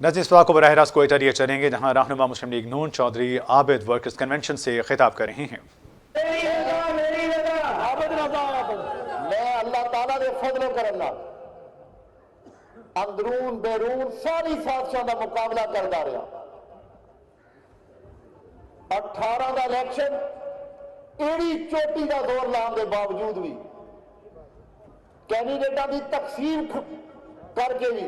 नाज़रीन इस वक्त को बराह रास्त कोयटा लिए चलेंगे जहाँ रहनुमा मुस्लिम लीग नून चौधरी आबिद वर्कर्स कन्वेंशन से खिताब कर रहे हैं। मैं अल्लाह ताला दे फजल करम नाल अंदरून बैरून सारी साजिशां दा मुकाबला करदा रहा। 18 ਦਾ ਇਲੈਕਸ਼ਨ एड़ी चोटी का जोर लाने के बावजूद भी कैंਡੀਡੇਟਾਂ की तकसीम करके भी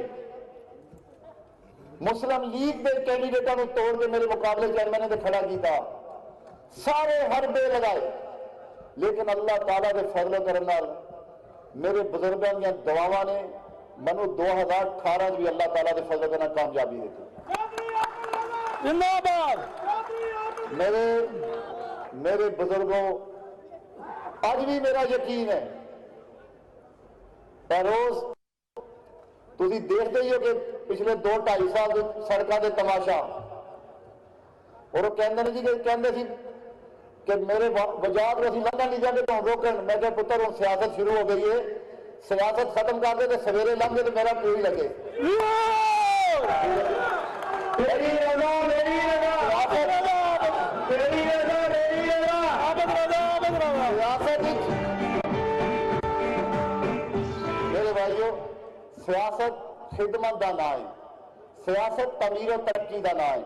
मुस्लिम लीग के कैंਡੀਡੇਟਾਂ को तोड़ के मेरे मुकाबले चेयरमैन ने खड़ा किया। सारे हरबे लगाए, लेकिन अल्लाह ताला के फजल करम नाल मेरे बुजुर्गों की दुआवां ने मैनू 2018 भी अल्लाह ताला के फजल करम नाल कामयाबी दी। मेरे बुजुर्गों, आज भी मेरा यकीन है, रोज तुम देखते ही हो कि पिछले 2-2.5 साल सड़कों के तमाशा, और वो कहते जी कि मेरे वजात में लंघा नहीं जाते तो रोकन। मैं क्या पुत्र हूं सियासत शुरू हो गई है, सियासत खत्म कर दे तो सवेरे लंघे तो मेरा कोई लगे। मेरे भाइयों, सियासत खिदमत का ना है, सियासत तमीर और तरक्की का ना है,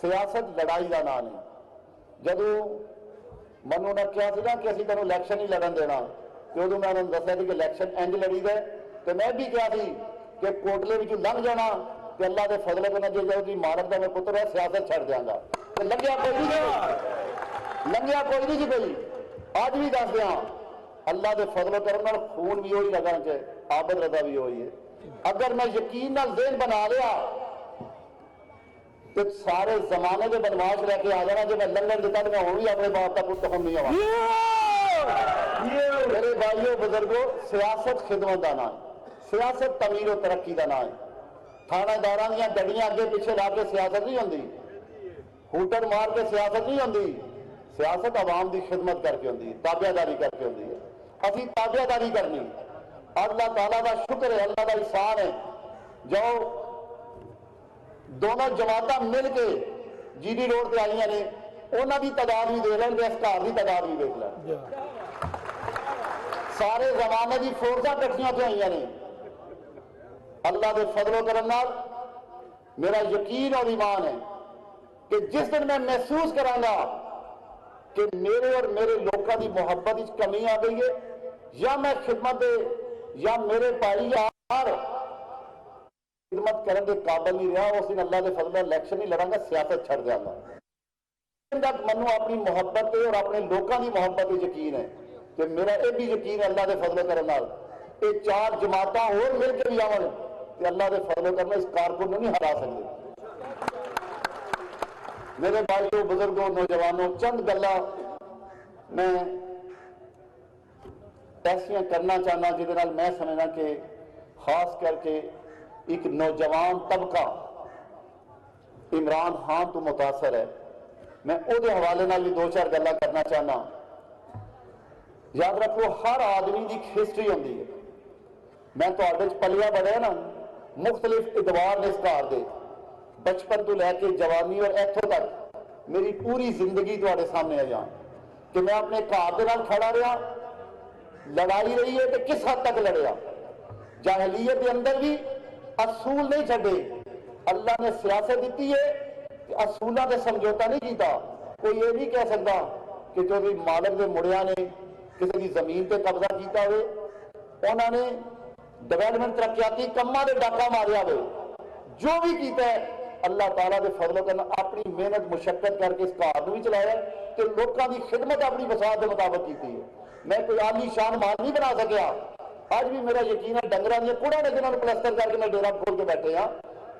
सियासत लड़ाई का ना नहीं। जदों मनु ने कहा कि असीं तैनूं इलैक्शन ही लड़न देना, तो उदों मैं उन्होंने दस्सिया कि इलैक्शन इंज लड़ीदा है। तो मैं भी कहा कि कोटले विचों लंघ जाना तो अल्लाह के फजल करना जो जी मानव का मैं पुत्र है, सियासत छड़ देंगा। तो लंघिया कोई नहीं जी कोई। आज भी दस दिया अल्लाह के फजल करम नाल खून भी वही लगा च आबद रजा भी वही है। अगर मैं यकीन नाल ज़हन बना लिया तो सारे जमाने के बदमाश लेके आ जाना। जो मैं लंघन दिता तो मैं हूं भी अपने बाप का पुत्र नहीं आवा। मेरे भाइयों बुजुर्गों, सियासत खिदमत का नाम, सियासत तमीर और तरक्की का नाम है। थानेदारां दी गड्डियां अगे पिछे ला के सियासत नहीं होंदी, हूटर मार के सियासत नहीं होंदी। सियासत आवाम की खिदमत करके होंदी, ताबियादारी करके होंदी है। असीं ताबियादारी करनी, अल्लाह ताला का शुक्र है, अल्लाह का एहसान है जो दोनों जमात मिल के जीडी रोड पर आईयां ने, उन्हां दी तादाद भी देख लें, इस घर की तादाद भी देख लें। सारे जमाने की फोर्सां इकट्ठियां होके आईयां ने। अल्लाह के फजलो करम नाल मेरा यकीन और ईमान है कि जिस दिन मैं महसूस करांगा कि मेरे और मेरे लोगों की मुहब्बत की कमी आ गई है, या मैं खिदमत या मेरे भाई यार खिदमत करने के काबिल नहीं रहा, उस दिन अल्लाह के फजल इलैक्शन नहीं लड़ांगा, सियासत छड़ देंगा। मैनू अपनी मुहब्बत और अपने लोगों की मुहब्बत यकीन है कि मेरा यह भी यकीन है अल्लाह के फजल करम नाल ये 4 जमात और मिलकर भी आवन तो अल्लाह के फजल करना इस कारकुन नहीं हरा सकते। मेरे भाइयों बुजुर्गों नौजवानों, चंद गल्लां मैं ऐसियां करना चाहना जिहदे नाल मैं समझना कि खास करके एक नौजवान तबका इमरान खान तो मुतासर है। मैं उहदे हवाले नाल भी 2-4 गल्लां करना चाहना। याद रखो, हर आदमी की हिस्ट्री होंदी है। मैं तुहाडे च पलिया बढ़िया ना, मुख्तलिफ इतवार ने इस घर दे, बचपन तो लैके जवानी और इत्थों तक मेरी पूरी जिंदगी तुहाडे सामने आ जान कि मैं अपने घर दे नाल खड़ा रहा। लड़ाई रही है तो किस हद तक लड़िया, जाहलीयत के अंदर भी असूल नहीं छड़े। अल्लाह ने सियासत दी है, असूलों से समझौता नहीं किया। कोई ये नहीं कह सकता कि जो भी मालक के मुड़िया ने किसी की जमीन पर कब्जा किया हो, उन्होंने डेवलपमेंट तरक्याती कामों से डाका मारिया हो, जो भी किया है अल्लाह ताला के फजल करना अपनी मेहनत मुशक्कत करके इस घर भी चलाया तो लोगों की खिदमत अपनी वसात के मुताबिक की है। मैं कोई आली शान मान नहीं बना सकिया। आज भी मेरा यकीन है डंगरां दी कुड़ा ने जिन्होंने प्लस्तर करके मैं डेरा खोल के बैठे हाँ,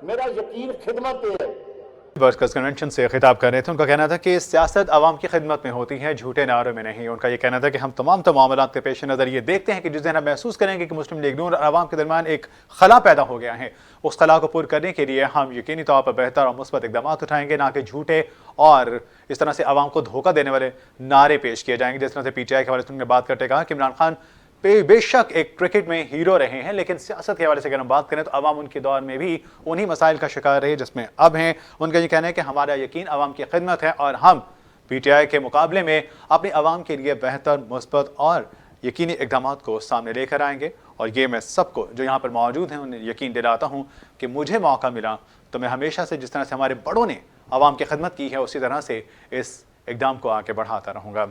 मेरा यकीन खिदमत पे है। वर्कर्स कन्वेंशन से खिताब कर रहे थे। उनका कहना था कि सियासत आवाम की खिदमत में होती है, झूठे नारों में नहीं। उनका ये कहना था कि हम तमाम मामलात के पेश नज़र ये देखते हैं कि जिस दिन हम महसूस करेंगे कि मुस्लिम लीग नून और आवाम के दरमियान एक खला पैदा हो गया है, उस खला को पूरा करने के लिए हम यकीनी तौर पर बेहतर और मुस्बत इकदाम उठाएंगे, ना कि झूठे और इस तरह से आवाम को धोखा देने वाले नारे पेश किए जाएंगे। जिस तरह से PTI के हवाले से उन्होंने बात करते कहा कि इमरान खान بے شک ایک کرکٹ میں ہیرو رہے ہیں، لیکن سیاست کے حوالے سے اگر ہم بات کریں تو عوام ان کے دور میں بھی انہی مسائل کا شکار رہے جس میں اب ہیں۔ ان کا یہ کہنا ہے کہ ہمارا یقین عوام کی خدمت ہے اور ہم پی ٹی آئی کے مقابلے میں اپنی عوام کے لیے بہتر، مثبت اور یقینی اقدامات کو سامنے لے کر آئیں گے، اور یہ میں سب کو جو یہاں پر موجود ہیں انہیں یقین دلاتا ہوں کہ مجھے موقع ملا تو میں ہمیشہ سے جس طرح سے ہمارے بڑوں نے عوام کی خدمت کی ہے اسی طرح سے اس اقدام کو آگے بڑھاتا رہوں گا۔